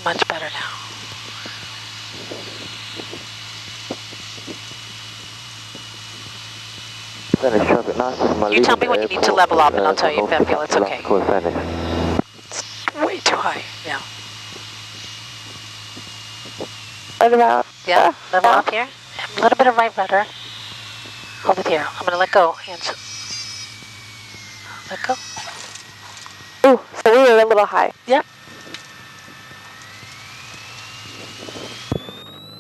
much better now. Finish traffic, nice. You tell me when you need to level off, and I'll tell you if I feel it's okay. Finish. It's way too high. Yeah. What about? Yeah. Level off here. A little bit of right rudder. Hold it here. I'm gonna let go. Hands. Let go. Ooh, so we were a little high. Yep.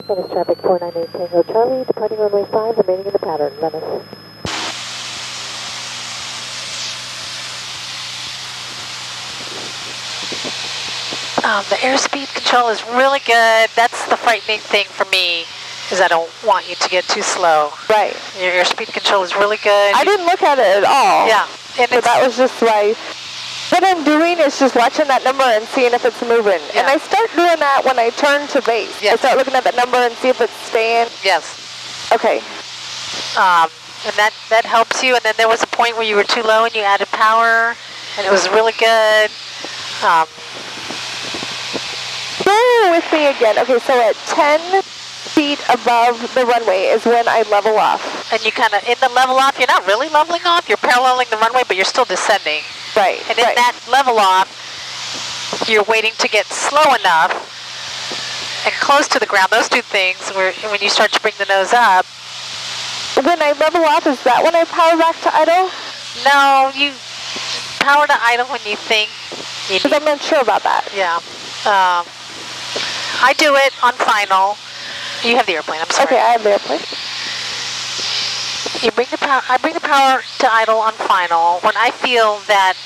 Venice traffic 498 Tango Charlie, departing runway 5, remaining in the pattern, Venice. The airspeed control is really good. That's the frightening thing for me, is I don't want you to get too slow. Right. Your airspeed control is really good. I didn't look at it at all. Yeah. And so that was just why. What I'm doing is just watching that number and seeing if it's moving. Yeah. And I start doing that when I turn to base. Yes. I start looking at that number and see if it's staying. Yes. Okay. And that helps you. And then there was a point where you were too low and you added power, and it was really good. Bear with me again. Okay, so at 10 feet above the runway is when I level off. And you kind of, in the level off, you're not really leveling off. You're paralleling the runway, but you're still descending. Right. And in that level off, you're waiting to get slow enough and close to the ground. Those two things, where when you start to bring the nose up. When I level off, is that when I power back to idle? No, you power to idle when you think you Because I'm not sure about that. Yeah. I do it on final. You have the airplane, I'm sorry. Okay, I have the airplane. You bring the power, I bring the power to idle on final when I feel that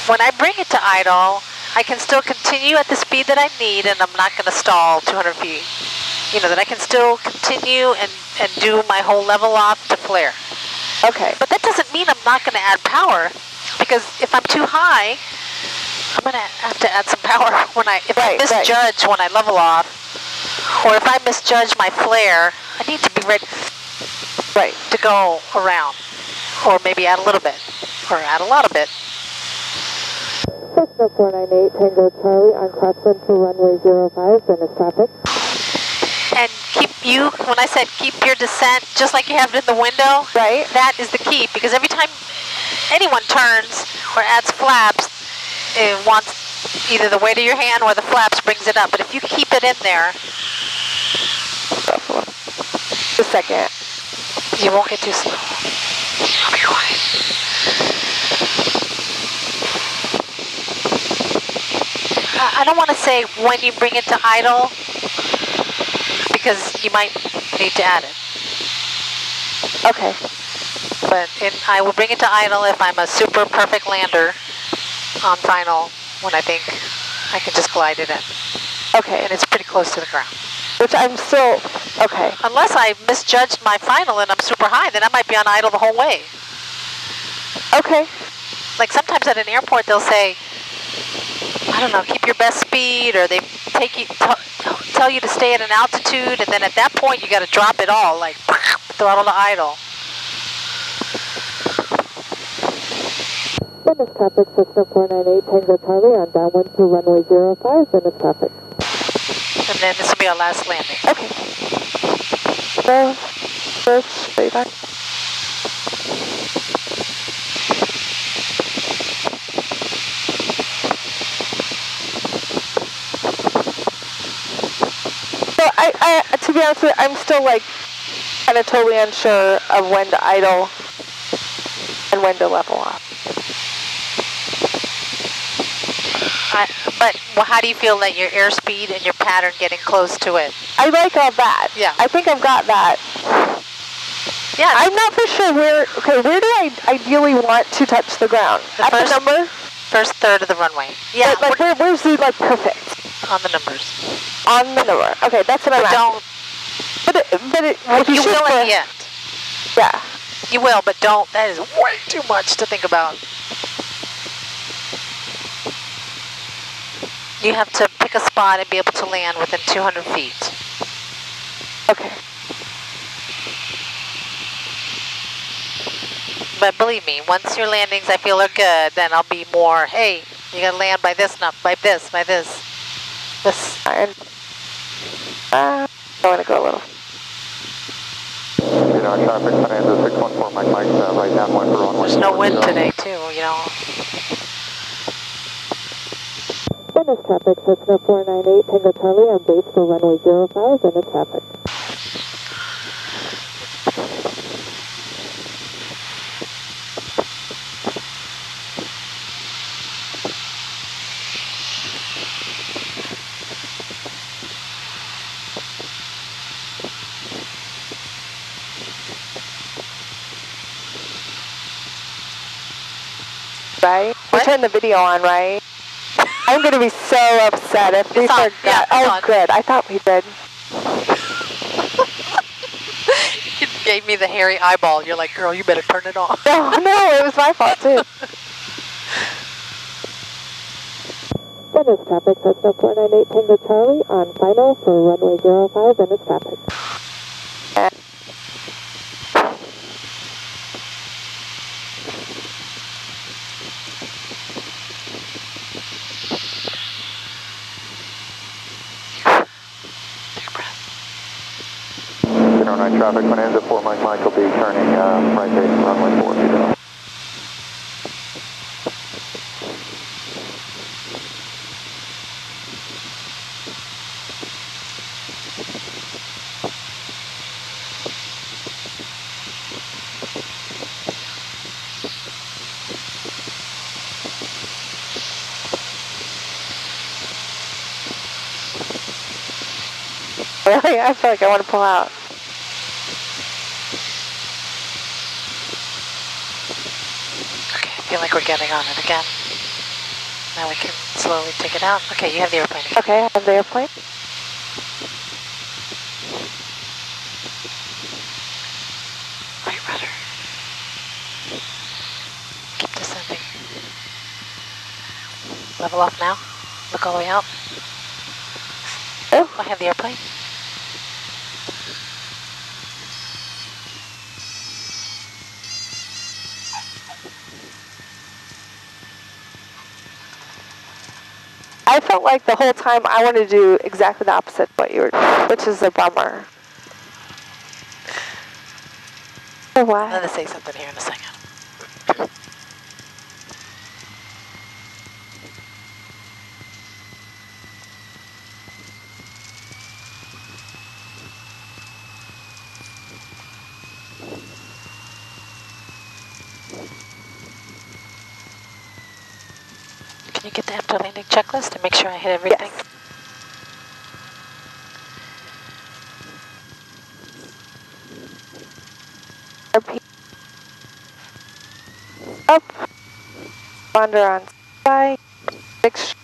when I bring it to idle, I can still continue at the speed that I need, and I'm not going to stall 200 feet. You know, that I can still continue and do my whole level off to flare. Okay. But that doesn't mean I'm not going to add power, because if I'm too high, I'm going to have to add some power when I misjudge when I level off, or if I misjudge my flare, I need to be ready to go around, or maybe add a little bit, or add a lot of it. Cessna 498 Tango Charlie on crosswind for runway 05, Venice traffic. And when I said keep your descent just like you have it in the window, that is the key, because every time anyone turns or adds flaps, it wants either the weight of your hand or the flaps brings it up. But if you keep it in there, just a second. You won't get too slow. I'll be quiet. I don't want to say when you bring it to idle, because you might need to add it. Okay. But I will bring it to idle if I'm a super perfect lander on final, when I think I can just glide it in. Okay. And it's pretty close to the ground. Which I'm still, okay. Unless I misjudged my final and I'm super high, then I might be on idle the whole way. Okay. Like sometimes at an airport they'll say, I don't know, keep your best speed, or they tell you to stay at an altitude, and then at that point you got to drop it all, like throttle to idle. Venice traffic, Cessna 498 Tango Charlie on downwind to runway 05, Venice traffic. And then this will be our last landing. Okay. First radar. So I to be honest with you, I'm still like kind of totally unsure of when to idle and when to level off. But how do you feel that your airspeed and your pattern getting close to it? I like all that. Yeah. I think I've got that. Yeah. I'm not for sure where do I ideally want to touch the ground? The At the number? First third of the runway. Yeah. Like where's the like perfect? On the numbers. On the number. Okay, that's what I'm asking. But you will at the end. Yeah. You will, but don't. That is way too much to think about. You have to pick a spot and be able to land within 200 feet. Okay. But believe me, once your landings I feel are good, then I'll be more, hey, you gotta land by this, not by this, by this. This. And I'm going to go a little. Traffic Bonanza 614, Mike Mike, right downwind for runway. There's no wind today, too, you know. Venice traffic, Cessna 498, Tango Charlie on base for runway 05, Venice traffic. Right? We What? turn the video on, right? I'm going to be so upset if we It's on. forgot. Yeah, it's oh, on. good. I thought we did. You gave me the hairy eyeball. You're like, girl, you better turn it off. No, it was my fault, too. Venice traffic, Cessna 498, Tango Charlie on final for runway 05, Venice traffic. Take a breath. 09 traffic Bonanza 4, Mike Mike will be turning right base runway 40. Really? I feel like I want to pull out. Okay, I feel like we're getting on it again. Now we can slowly take it out. Okay, you have the airplane again. Okay, I have the airplane. Right rudder. Keep descending. Level off now. Look all the way out. Oh. I have the airplane. I felt like the whole time I wanted to do exactly the opposite of what you were doing, which is a bummer. Oh, I'm wow. going to say something here in a second. Can you get the after landing checklist and make sure I hit everything? Yes. RP. Up. Wander on side. Make sure.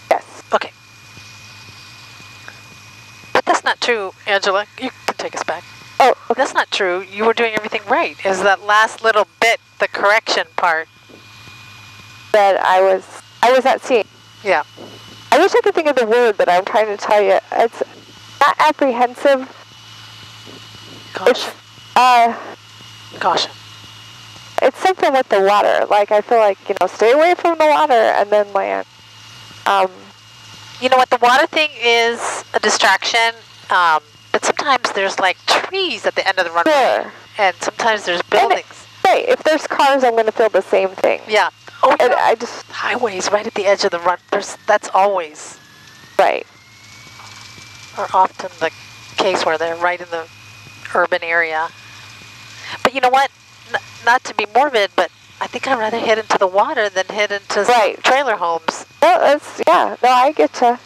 Yes. Okay. But that's not true, Angela. You can take us back. Oh, okay. That's not true. You were doing everything right. Is that last little bit, the correction part? That I was not seeing. Yeah. I wish I could think of the word that I'm trying to tell you. It's not apprehensive. Caution. Caution. It's something with the water. Like, I feel like, stay away from the water and then land. You know what? The water thing is a distraction, but sometimes there's like trees at the end of the runway. Sure. And sometimes there's buildings. Right, if there's cars, I'm going to feel the same thing. Yeah. Oh, And yeah. I just, Highways right at the edge of the run. That's always, right. or often the case where they're right in the urban area. But you know what? Not to be morbid, but I think I'd rather hit into the water than hit into Right. trailer homes. No, no, I get you.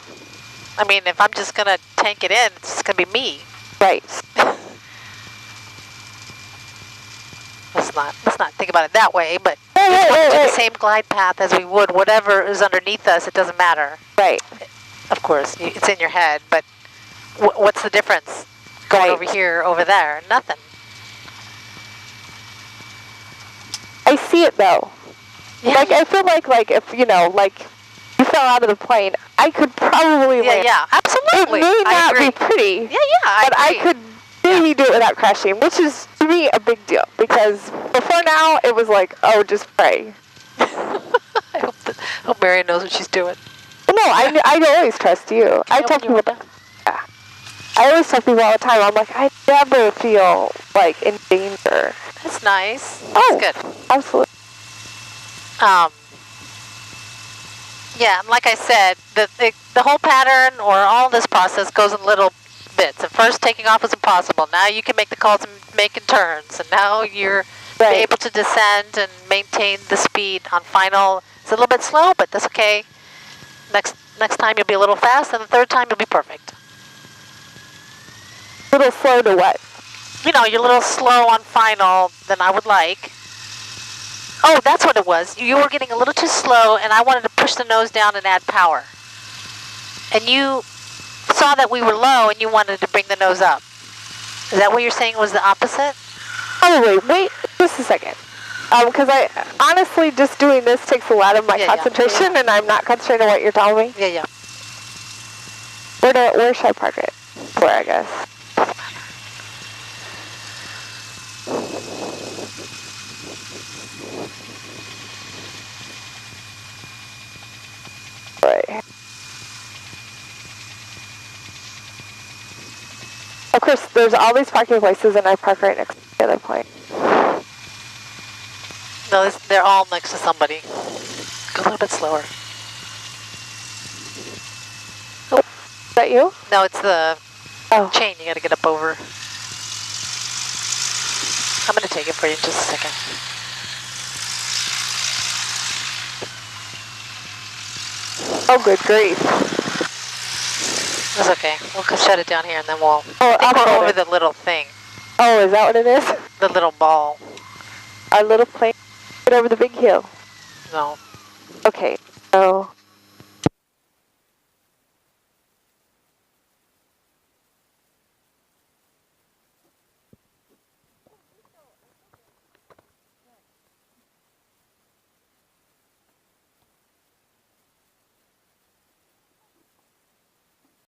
I mean, if I'm just going to tank it in, it's just going to be me. Right. Let's not think about it that way, but Right, just want to do right. the same glide path as we would whatever is underneath us. It doesn't matter. Right. Of course, it's in your head, but what's the difference going Right. over here, over there? Nothing. I see it though. Yeah, Like, I feel like if, you fell out of the plane, I could probably land. yeah, absolutely. It may I not agree. be pretty, Yeah, but I agree. could maybe do it without crashing, which is, to me, a big deal. Because before now, it was like, oh, just pray. I hope Marion knows what she's doing. No, no, I always trust you. I tell people, yeah. I always tell people all the time, I'm like, I never feel like in danger. That's nice. Oh, That's good. Absolutely. Yeah, and like I said, the whole pattern or all this process goes in little bits. At first, taking off was impossible. Now you can make the calls and making turns, and now you're able to descend and maintain the speed on final. It's a little bit slow, but that's okay. Next time you'll be a little fast, and the third time you'll be perfect. A little slow to what? You know, you're a little slow on final than I would like. Oh, that's what it was. You were getting a little too slow, and I wanted to push the nose down and add power. And you saw that we were low, and you wanted to bring the nose up. Is that what you're saying was the opposite? Oh, wait just a second. Because I honestly, just doing this takes a lot of my concentration, and I'm not concentrating on what you're telling me. Yeah. Where should I park it? Where, I guess. Right. Of course, there's all these parking places, and I park right next to the other point. No, they're all next to somebody. Go a little bit slower. Oh, is that you? No, it's the chain you got to get up over. I'm going to take it for you in just a second. Oh, good grief. That's okay. We'll shut it down here, and then we'll I'll over the little thing. Oh, is that what it is? The little ball. Our little plane over the big hill. No. Okay, so